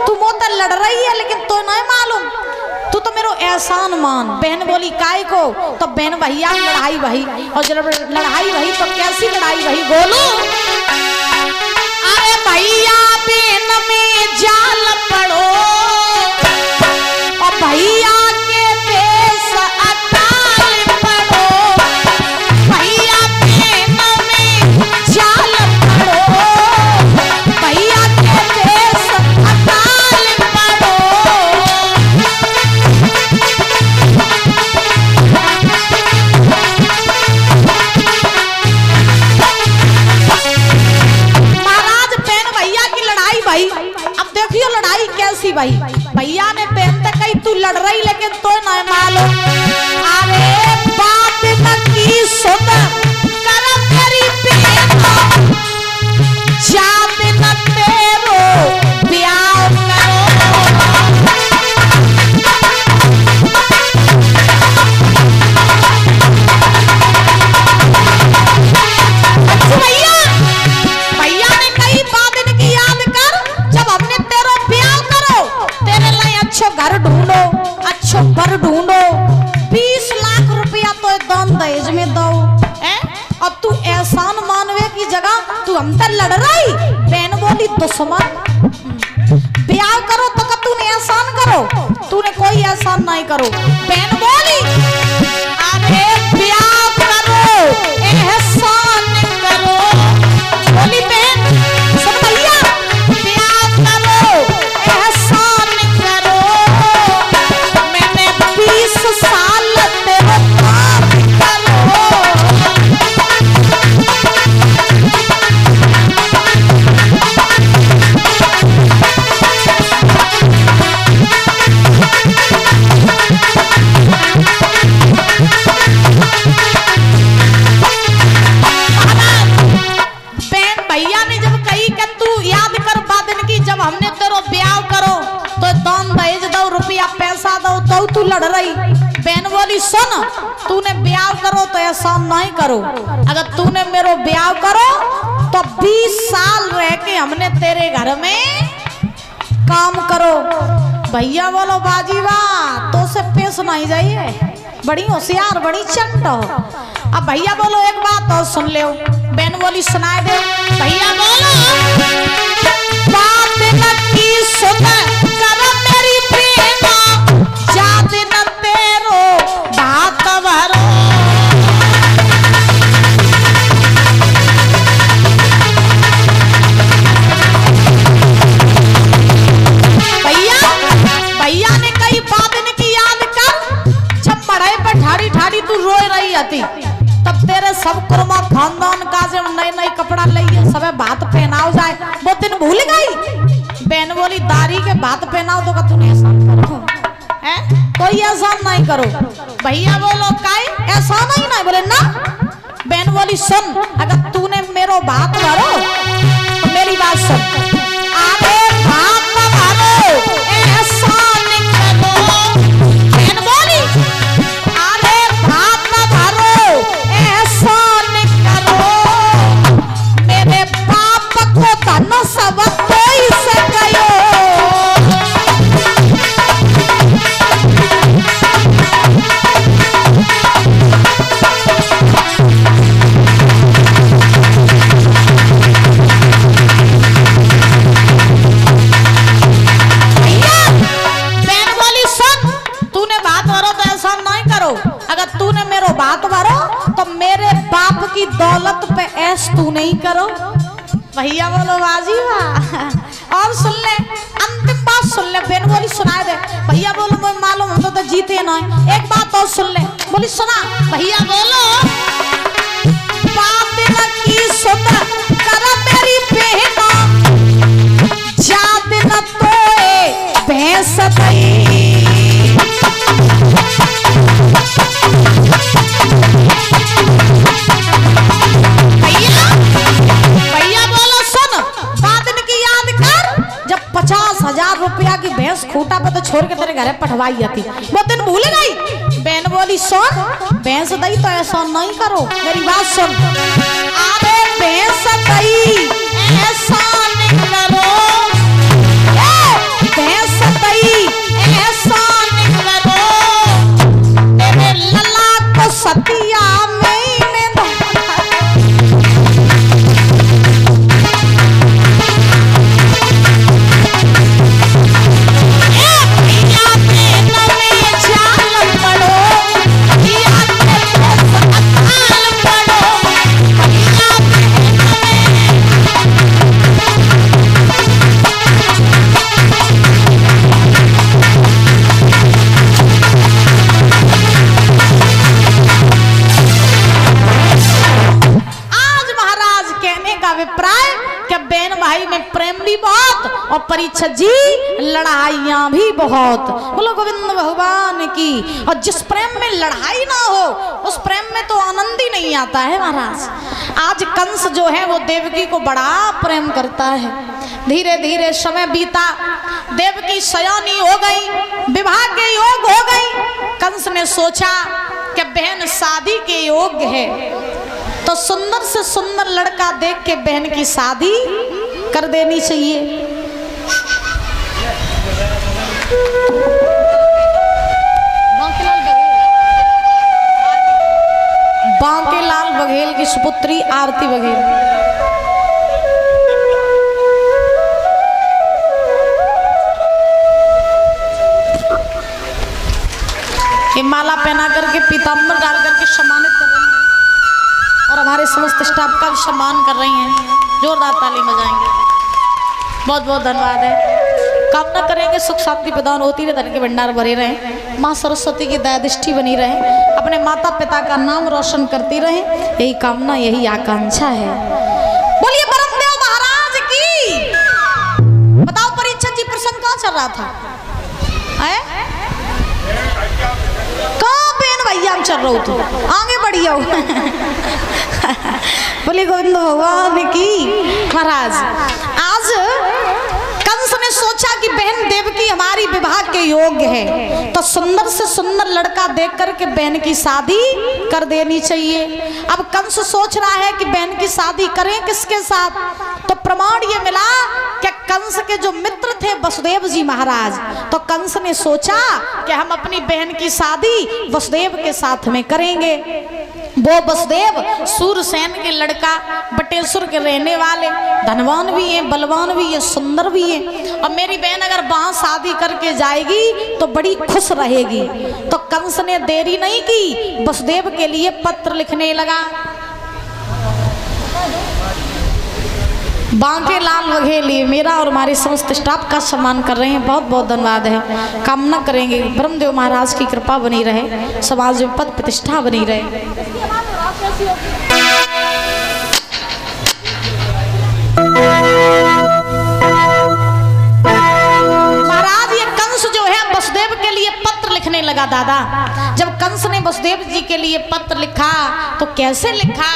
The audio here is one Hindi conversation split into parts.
तू मोता लड़ रही है लेकिन तो नहीं मालूम, तू तो मेरो एहसान मान। बहन बोली काय को? तो बहन भैया लड़ाई भई, और जब लड़ाई भई तो कैसी लड़ाई भई बोलो? अरे भैया बहन में जाल पड़ो और भैया के देश अकाल पड़ो, भैया बहन में जाल पड़ो, भैया के देश अकाल पड़ो। अब देखियो लड़ाई कैसी भाई। भैया ने पहनते कही तू लड़ रही लेकिन तो नहीं मालूम। अरे बात न की सुन कर मेरी बहन, जात न तेरो ब्याह करो। भैया भैया ने कही बात इनकी याद कर, जब हमने तेरा ब्याह करो तेरे लिए अच्छो घर ढूंढो, अच्छो घर ढूंढो, 20 लाख रुपया तो दान दहेज में दो। और तू एहसान मानवे की जगह तू हम पर लड़ रही। बहन बोली दुश्मन, ब्याह करो तो तूने एहसान करो, तूने कोई एहसान नहीं करो। बहन बोली अरे ब्याह करो एहसान करो। बोली बहन सुन भैया, ब्याह करो एहसान करो, मैंने 20 साल तेरे बाप करो। भैया ने जब कही कि तू याद कर बात इनकी, जब हमने तेरो ब्याह करो तो दान दहेज दो, रुपया पैसा दो, तो तू लड़ रही। बहन बोली सुन, तूने ब्याह करो तो एहसान नहीं करो, अगर तूने मेरो ब्याह करो तो 20 साल रह के हमने तेरे घर में काम करो। भैया बोलो बाजी वाह, तो से पेश नहीं जाइए, बड़ी होशियार बड़ी चंट हो। अब भैया बोलो एक बात और सुन ले। बहन बोली सुनाए दे। भैया बोलो बात न की सुन कर मेरी बहन, जात न तेरो बात भरो। भैया भैया ने कई बात इनकी याद कर, जब मड़ाई पर ठाड़ी ठाड़ी तू रोए रही थी, तब तेरे सब कुर्मा खानदान का जब नए नए कपड़ा लिए सब बात पहनाओ जाए, वो दिन भूल गई। बहन बोली दारी के बात पहनाओ तो तूने एहसान करो, है कोई एहसान नहीं करो। भैया बोलो काई ऐसा नहीं बोले ना। बहन बोली सुन, अगर तूने मेरो बात भरो तो मेरी बात सुन। अरे बात भरो एहसान करो। बहन बोली अरे बात भरो एहसान करो, मेरे बाप को धन सब कोई से गयो। अगर तूने मेरो बात भरो तो मेरे बाप की दौलत पे ऐश तू नहीं करो। भैया बोलो बाजी वाह। और सुन ले अंतिम बात सुन ले। बहन बोली सुनाए दे। भैया बोलो मुझे मालूम हम तो जीते ना। एक बात और सुन ले। बोली सुना। भैया बोलो बात न की सुन कर मेरी बहन, जात न तोए भैंस दई। जब 50,000 रुपया की भैंस खूटा पे तो छोड़ के तेरे घर पठवाई जाती, वो दिन भूल गई। बहन बोली सुन, भैंस दई तो ऐसा नहीं करो, मेरी बात सुन। अरे भैंस दई ऐसा नहीं करो, जी लड़ाइयां भी बहुत। बोलो गोविंद भगवान की। और जिस प्रेम में लड़ाई ना हो उस प्रेम में तो आनंद ही नहीं आता है महाराज। आज कंस जो है वो देवकी को बड़ा प्रेम करता है। धीरे धीरे समय बीता, देवकी सयानी हो गई, विवाह के योग हो गई। कंस ने सोचा कि बहन शादी के योग्य है तो सुंदर से सुंदर लड़का देख के बहन की शादी कर देनी चाहिए। बांकेलाल बघेल की सुपुत्री आरती बघेल। ये माला पहना करके पीताम्बर डाल करके सम्मानित कर रहे हैं और हमारे समस्त स्टाफ का भी सम्मान कर रही हैं। जोरदार ताली बजाएंगे। बहुत बहुत धन्यवाद है। कामना करेंगे सुख शांति प्रदान होती रहे, धन के भंडार भरे रहे, माँ सरस्वती की दया दृष्टि बनी रहे, अपने माता पिता का नाम रोशन करती रहे। यही कामना, यही आकांक्षा है। बोलिए ब्रह्मदेव महाराज की। बताओ परीक्षित जी प्रसंग कहाँ चल रहा था? भैया हम चल रहे हो तो आगे बढ़िया हो। बोले गोविंद भगवान की। महाराज आज कंस ने सोचा कि बहन देवकी हमारी विवाह के योग्य है तो सुंदर से सुंदर लड़का देख करके बहन की शादी कर देनी चाहिए। अब कंस सोच रहा है कि बहन की शादी करें किसके साथ, तो प्रमाण ये मिला कि कंस के जो मित्र थे वसुदेव जी महाराज, तो कंस ने सोचा कि हम अपनी बहन की शादी वसुदेव के साथ में करेंगे। वो वसुदेव सूरसेन के लड़का, बटेश्वर के रहने वाले, धनवान भी हैं, बलवान भी हैं, सुंदर भी हैं। और मेरी बहन अगर वहां शादी करके जाएगी तो बड़ी खुश रहेगी। तो कंस ने देरी नहीं की, वसुदेव के लिए पत्र लिखने लगा। बांकेलाल बघेल मेरा और हमारे समस्त स्टाफ का सम्मान कर रहे हैं। बहुत बहुत धन्यवाद है। कामना करेंगे ब्रह्मदेव महाराज की कृपा बनी रहे, समाज में पद प्रतिष्ठा बनी रहे। महाराज ये कंस जो है वसुदेव के लिए पत्र लिखने लगा। दादा जब कंस ने वसुदेव जी के लिए पत्र लिखा तो कैसे लिखा?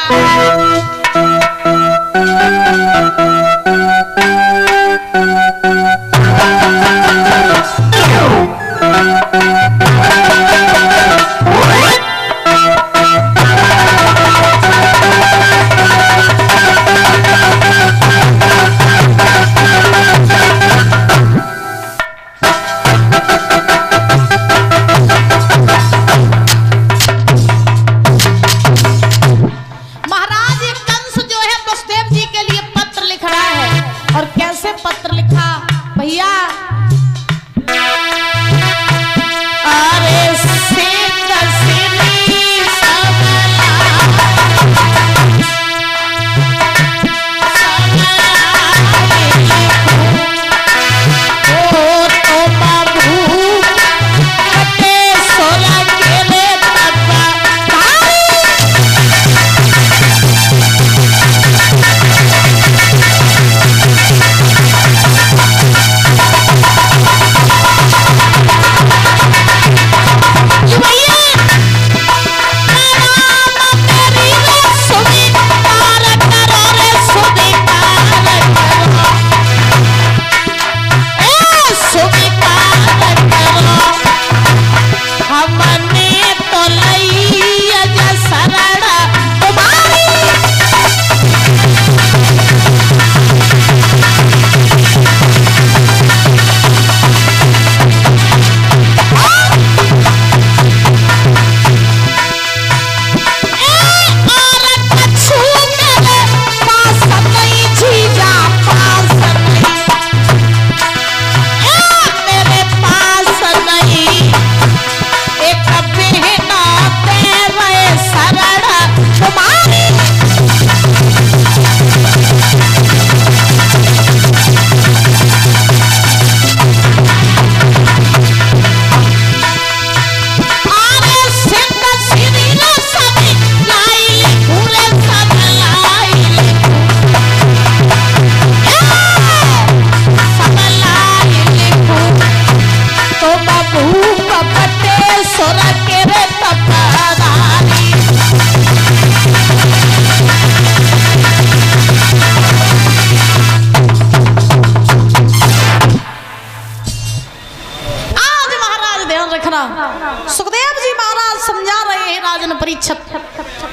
सुखदेव जी महाराज समझा रहे हैं राजन परीक्षित।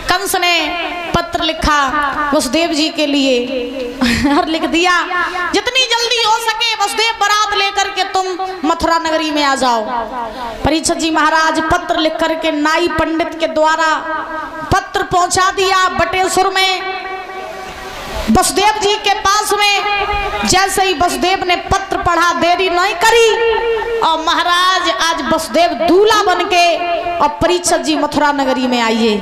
कंस ने पत्र लिखा वसुदेव जी के लिए और लिख दिया जितनी जल्दी हो सके वसुदेव बारात लेकर के तुम मथुरा नगरी में आ जाओ। परीक्षित जी महाराज पत्र लिख करके नाई पंडित के द्वारा पत्र पहुंचा दिया बटेश्वर में वसुदेव जी के पास में। जैसे ही वसुदेव ने पत्र पढ़ा देरी नहीं करी और महाराज आज वसुदेव दूल्हा बनके और परीक्षित जी मथुरा नगरी में आइए।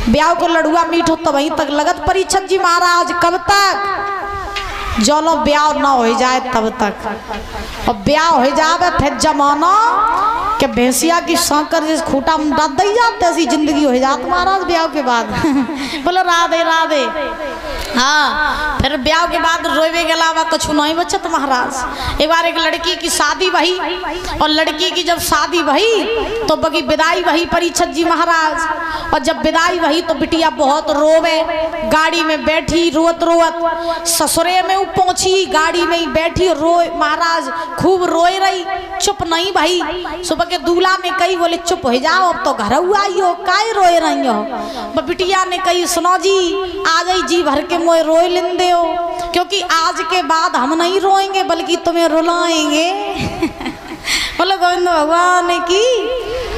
ब्याह को लड़ुआ मीठ हो तो वहीं तक लगत परीक्षित जी महाराज कब तक जोलो ब्याह ना हो जाए तब तक। और ब्याह हो जाए फिर जमाना के भैंसिया की सांकर जिस खूटा में डाल दी जाते ऐसी जिंदगी हो जाती महाराज ब्याह के बाद। बोलो राधे राधे। हाँ फिर ब्याह के बाद रोवे के अलावा कुछ नहीं बचत महाराज। एक बार एक लड़की की शादी वही और लड़की की जब शादी वही तो बगी विदाई वही परीक्षित जी महाराज। और जब विदाई वही तो बिटिया बहुत रोवे, गाड़ी में बैठी रोत रोत ससुरे में पहुंची, गाड़ी में ही बैठी रोए महाराज खूब रोए रही, चुप नहीं भाई। सुबह के दूल्हा ने कही बोले चुप हो जाओ अब तो घर आई हो काहे रोए रही हो। बिटिया ने कही सुनो जी आ गई जी भर के मोए रोए लेंदे हो क्योंकि आज के बाद हम नहीं रोएंगे बल्कि तुम्हें रुलाएंगे। बोलो गोविंद भगवान की।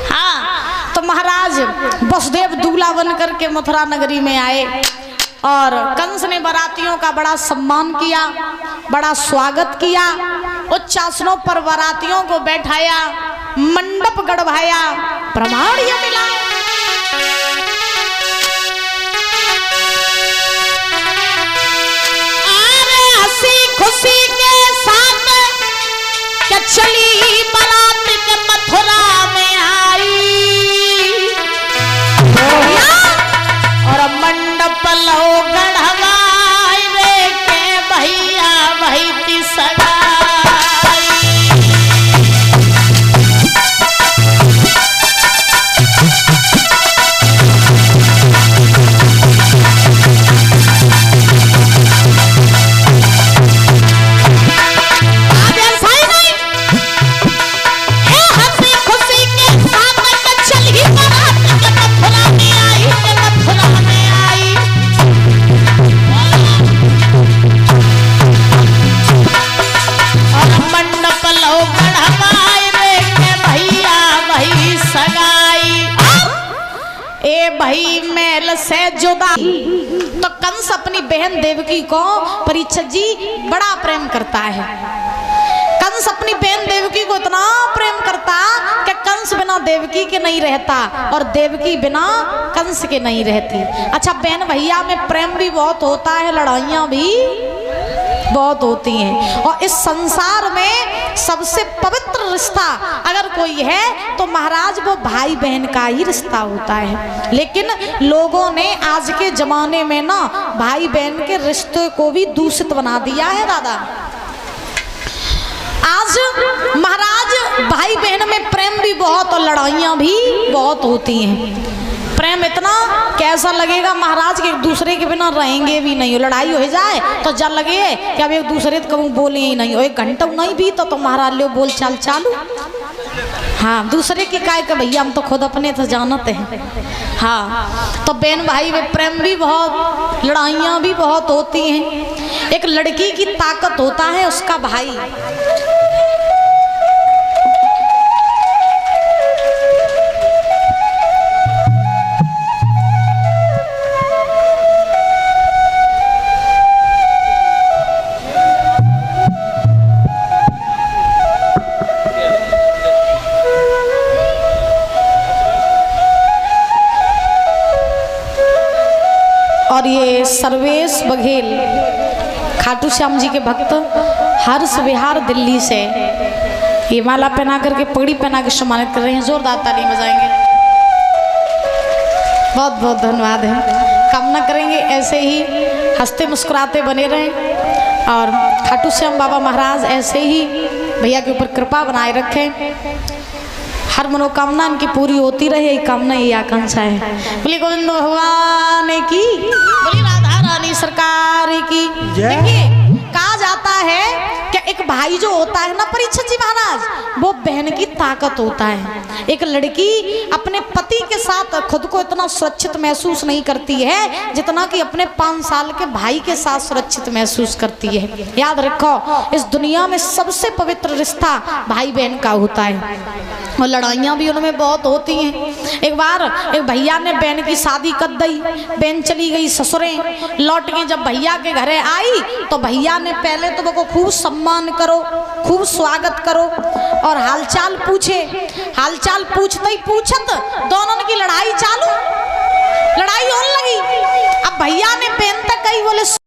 हाँ तो महाराज वसुदेव दूल्हा बन करके मथुरा नगरी में आए और कंस ने बारातियों का बड़ा सम्मान किया, बड़ा स्वागत किया। उच्च आसनों पर बारातियों को बैठाया, मंडप गढ़वाया, प्रमाण ये मिला। अरे हंसी खुशी के साथ क्या चली बारात के मथुरा में आई और मंडप लो गढ़वाई रे के भैया वही थी सगाई। भाई मैल से जुदा तो कंस अपनी बहन देवकी को परीक्षित जी बड़ा प्रेम करता है। कंस अपनी बहन देवकी को इतना प्रेम करता कि कंस बिना देवकी के नहीं रहता और देवकी बिना कंस के नहीं रहती। अच्छा बहन भैया में प्रेम भी बहुत होता है, लड़ाइयाँ भी बहुत होती हैं और इस संसार में सबसे पवित्र रिश्ता अगर कोई है तो महाराज वो भाई बहन का ही रिश्ता होता है। लेकिन लोगों ने आज के जमाने में ना भाई बहन के रिश्ते को भी दूषित बना दिया है दादा। आज महाराज भाई बहन में प्रेम भी बहुत और लड़ाइयाँ भी बहुत होती हैं। प्रेम इतना कैसा लगेगा महाराज के एक दूसरे के बिना रहेंगे भी नहीं। लड़ाई हो जाए तो जल लगे कि अब एक दूसरे को बोले ही नहीं, एक घंटा नहीं भी तो महाराज लो बोल चाल चालू। हाँ दूसरे की काय के भैया हम तो खुद अपने तो जानते हैं। हाँ तो बहन भाई में प्रेम भी बहुत, लड़ाइयाँ भी बहुत होती हैं। एक लड़की की ताकत होता है उसका भाई। और ये सर्वेश बघेल खाटू श्याम जी के भक्त हर्ष विहार दिल्ली से ये माला पहना करके पगड़ी पहना के सम्मानित कर रहे हैं। जोरदार ताली बजाएंगे। बहुत बहुत धन्यवाद है। कामना करेंगे ऐसे ही हंसते मुस्कुराते बने रहें और खाटू श्याम बाबा महाराज ऐसे ही भैया के ऊपर कृपा बनाए रखें। हर मनोकामना इनकी पूरी होती रहे, यही कामना यही आकांक्षा है। बोलिए गोविंद भगवान की, बोलिए राधा रानी सरकार की। देखिए कहा जाता है कि एक भाई जो होता है ना परीक्षित जी महाराज वो बहन की ताकत होता है। एक लड़की अपने पति के साथ खुद को इतना सुरक्षित महसूस नहीं करती है जितना कि अपने 5 साल के भाई के साथ सुरक्षित महसूस करती है। याद रखो, इस दुनिया में सबसे पवित्र रिश्ता भाई बहन का होता है और लड़ाइयाँ भी उनमें बहुत होती हैं। एक बार एक भैया ने बहन की शादी कर दी, बहन चली गई ससुरे, लौट के जब भैया के घरे आई तो भैया ने पहले तो वो खूब सम्मान करो, खूब स्वागत करो और हालचाल पूछे। हालचाल पूछते ही पूछत दोनों की लड़ाई चालू, लड़ाई होने लगी। अब भैया ने बहन तक कही, बोले